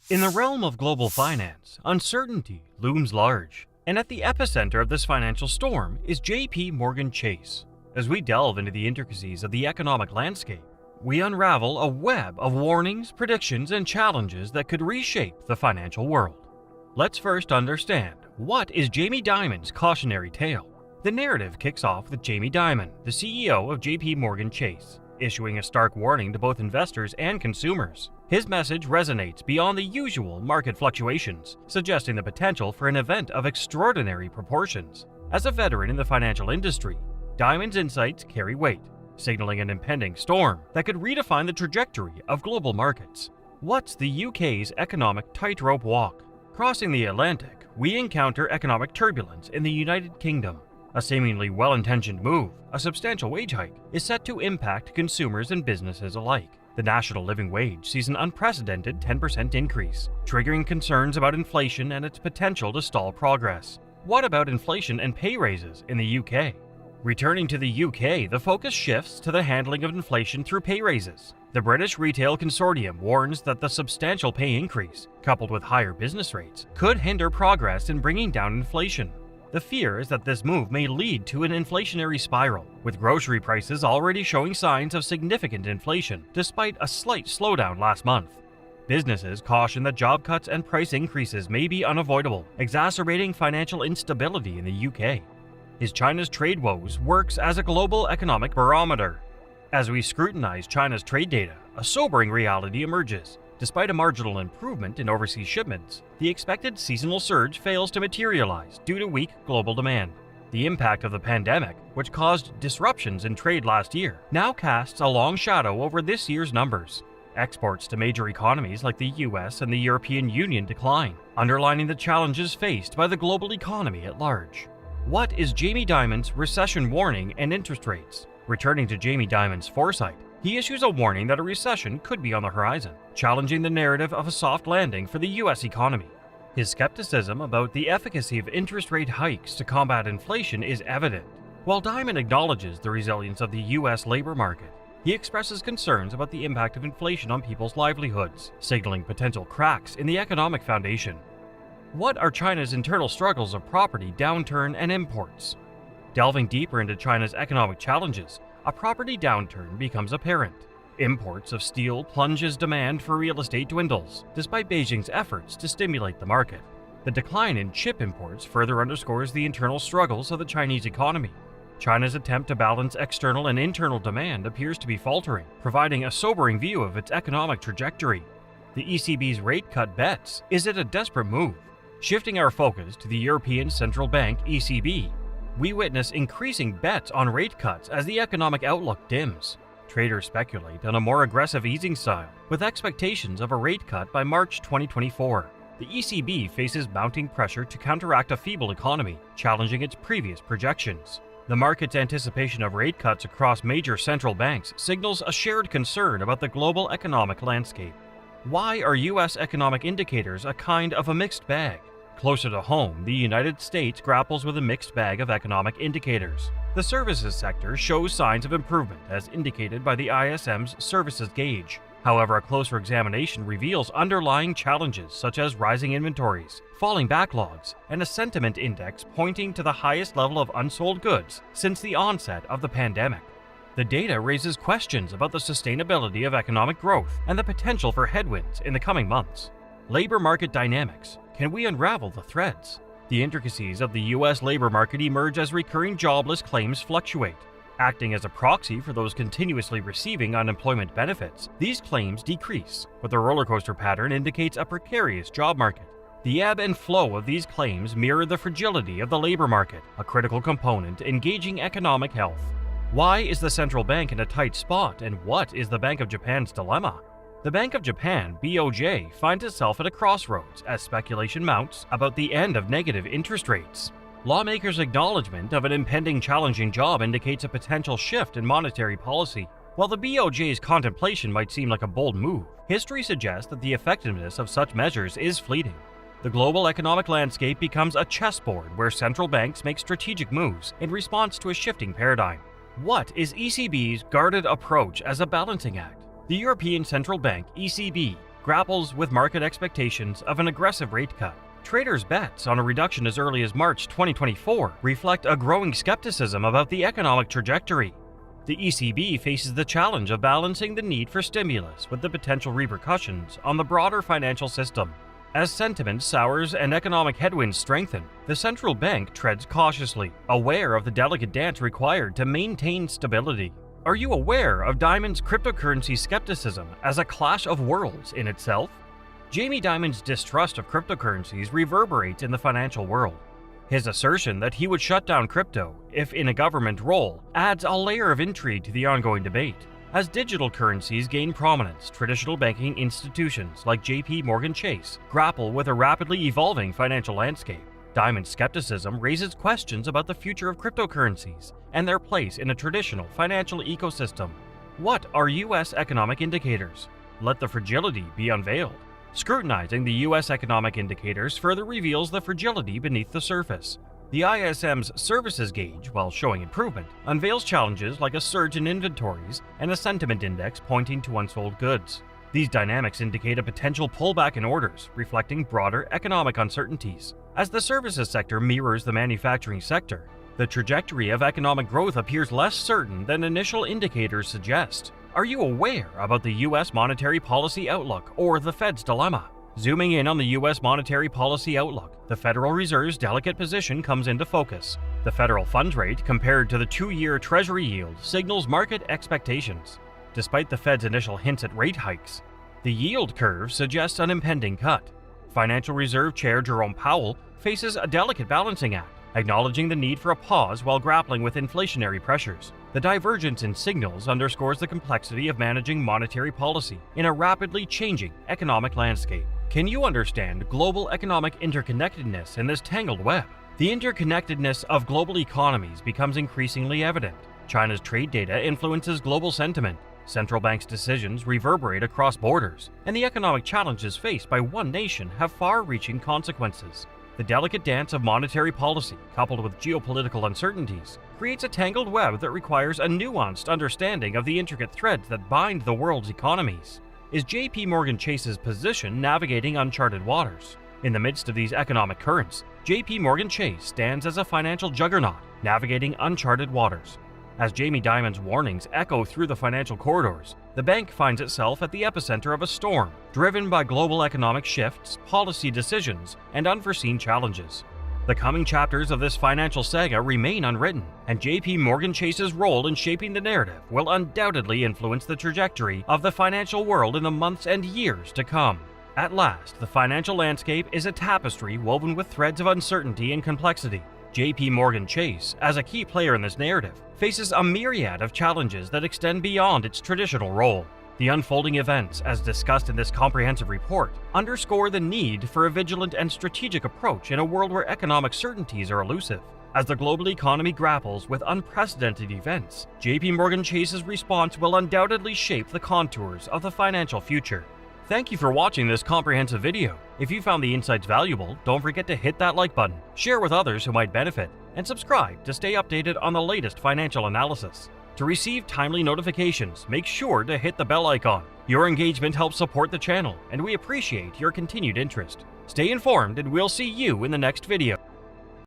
In the realm of global finance, uncertainty looms large, and at the epicenter of this financial storm is JPMorgan Chase. As we delve into the intricacies of the economic landscape, we unravel a web of warnings, predictions, and challenges that could reshape the financial world. Let's first understand, what is Jamie Dimon's cautionary tale? The narrative kicks off with Jamie Dimon, the CEO of JPMorgan Chase, issuing a stark warning to both investors and consumers. His message resonates beyond the usual market fluctuations, suggesting the potential for an event of extraordinary proportions. As a veteran in the financial industry, Dimon's insights carry weight, signaling an impending storm that could redefine the trajectory of global markets. What's the UK's economic tightrope walk? Crossing the Atlantic, we encounter economic turbulence in the United Kingdom. A seemingly well-intentioned move, a substantial wage hike, is set to impact consumers and businesses alike. The national living wage sees an unprecedented 10% increase, triggering concerns about inflation and its potential to stall progress. What about inflation and pay raises in the UK? Returning to the UK, the focus shifts to the handling of inflation through pay raises. The British Retail Consortium warns that the substantial pay increase, coupled with higher business rates, could hinder progress in bringing down inflation. The fear is that this move may lead to an inflationary spiral, with grocery prices already showing signs of significant inflation, despite a slight slowdown last month. Businesses caution that job cuts and price increases may be unavoidable, exacerbating financial instability in the UK. Is China's trade woes works as a global economic barometer? As we scrutinize China's trade data, a sobering reality emerges. Despite a marginal improvement in overseas shipments, the expected seasonal surge fails to materialize due to weak global demand. The impact of the pandemic, which caused disruptions in trade last year, now casts a long shadow over this year's numbers. Exports to major economies like the US and the European Union decline, underlining the challenges faced by the global economy at large. What is Jamie Dimon's recession warning and interest rates? Returning to Jamie Dimon's foresight, he issues a warning that a recession could be on the horizon, challenging the narrative of a soft landing for the US economy. His skepticism about the efficacy of interest rate hikes to combat inflation is evident. While Dimon acknowledges the resilience of the US labor market, he expresses concerns about the impact of inflation on people's livelihoods, signaling potential cracks in the economic foundation. What are China's internal struggles of property, downturn, and imports? Delving deeper into China's economic challenges, a property downturn becomes apparent. Imports of steel plunge as demand for real estate dwindles, despite Beijing's efforts to stimulate the market. The decline in chip imports further underscores the internal struggles of the Chinese economy. China's attempt to balance external and internal demand appears to be faltering, providing a sobering view of its economic trajectory. The ECB's rate cut bets. Is it a desperate move? Shifting our focus to the European Central Bank (ECB), we witness increasing bets on rate cuts as the economic outlook dims. Traders speculate on a more aggressive easing style, with expectations of a rate cut by March 2024. The ECB faces mounting pressure to counteract a feeble economy, challenging its previous projections. The market's anticipation of rate cuts across major central banks signals a shared concern about the global economic landscape. Why are US economic indicators a kind of a mixed bag? Closer to home, the United States grapples with a mixed bag of economic indicators. The services sector shows signs of improvement as indicated by the ISM's services gauge. However, a closer examination reveals underlying challenges such as rising inventories, falling backlogs, and a sentiment index pointing to the highest level of unsold goods since the onset of the pandemic. The data raises questions about the sustainability of economic growth and the potential for headwinds in the coming months. Labor market dynamics. Can we unravel the threads? The intricacies of the US labor market emerge as recurring jobless claims fluctuate. Acting as a proxy for those continuously receiving unemployment benefits, these claims decrease, but the rollercoaster pattern indicates a precarious job market. The ebb and flow of these claims mirror the fragility of the labor market, a critical component in gauging economic health. Why is the central bank in a tight spot, and what is the Bank of Japan's dilemma? The Bank of Japan, BOJ, finds itself at a crossroads as speculation mounts about the end of negative interest rates. Lawmakers' acknowledgement of an impending challenging job indicates a potential shift in monetary policy. While the BOJ's contemplation might seem like a bold move, history suggests that the effectiveness of such measures is fleeting. The global economic landscape becomes a chessboard where central banks make strategic moves in response to a shifting paradigm. What is ECB's guarded approach as a balancing act? The European Central Bank, ECB, grapples with market expectations of an aggressive rate cut. Traders' bets on a reduction as early as March 2024 reflect a growing skepticism about the economic trajectory. The ECB faces the challenge of balancing the need for stimulus with the potential repercussions on the broader financial system. As sentiment sours and economic headwinds strengthen, the central bank treads cautiously, aware of the delicate dance required to maintain stability. Are you aware of Dimon's cryptocurrency skepticism as a clash of worlds in itself? Jamie Dimon's distrust of cryptocurrencies reverberates in the financial world. His assertion that he would shut down crypto if in a government role adds a layer of intrigue to the ongoing debate. As digital currencies gain prominence, traditional banking institutions like JPMorgan Chase grapple with a rapidly evolving financial landscape. Dimon's skepticism raises questions about the future of cryptocurrencies and their place in a traditional financial ecosystem. What are U.S. economic indicators? Let the fragility be unveiled. Scrutinizing the U.S. economic indicators further reveals the fragility beneath the surface. The ISM's services gauge, while showing improvement, unveils challenges like a surge in inventories and a sentiment index pointing to unsold goods. These dynamics indicate a potential pullback in orders, reflecting broader economic uncertainties. As the services sector mirrors the manufacturing sector, the trajectory of economic growth appears less certain than initial indicators suggest. Are you aware about the U.S. monetary policy outlook or the Fed's dilemma? Zooming in on the U.S. monetary policy outlook, the Federal Reserve's delicate position comes into focus. The federal funds rate compared to the 2-year Treasury yield signals market expectations. Despite the Fed's initial hints at rate hikes, the yield curve suggests an impending cut. Financial Reserve Chair Jerome Powell faces a delicate balancing act, acknowledging the need for a pause while grappling with inflationary pressures. The divergence in signals underscores the complexity of managing monetary policy in a rapidly changing economic landscape. Can you understand global economic interconnectedness in this tangled web? The interconnectedness of global economies becomes increasingly evident. China's trade data influences global sentiment. Central banks' decisions reverberate across borders, and the economic challenges faced by one nation have far-reaching consequences. The delicate dance of monetary policy, coupled with geopolitical uncertainties, creates a tangled web that requires a nuanced understanding of the intricate threads that bind the world's economies. Is JPMorgan Chase's position navigating uncharted waters? In the midst of these economic currents, JPMorgan Chase stands as a financial juggernaut, navigating uncharted waters. As Jamie Dimon's warnings echo through the financial corridors, the bank finds itself at the epicenter of a storm, driven by global economic shifts, policy decisions, and unforeseen challenges. The coming chapters of this financial saga remain unwritten, and JPMorgan Chase's role in shaping the narrative will undoubtedly influence the trajectory of the financial world in the months and years to come. At last, the financial landscape is a tapestry woven with threads of uncertainty and complexity. JPMorgan Chase, as a key player in this narrative, faces a myriad of challenges that extend beyond its traditional role. The unfolding events, as discussed in this comprehensive report, underscore the need for a vigilant and strategic approach in a world where economic certainties are elusive. As the global economy grapples with unprecedented events, JPMorgan Chase's response will undoubtedly shape the contours of the financial future. Thank you for watching this comprehensive video. If you found the insights valuable, don't forget to hit that like button, share with others who might benefit, and subscribe to stay updated on the latest financial analysis. To receive timely notifications, make sure to hit the bell icon. Your engagement helps support the channel, and we appreciate your continued interest. Stay informed, and we'll see you in the next video.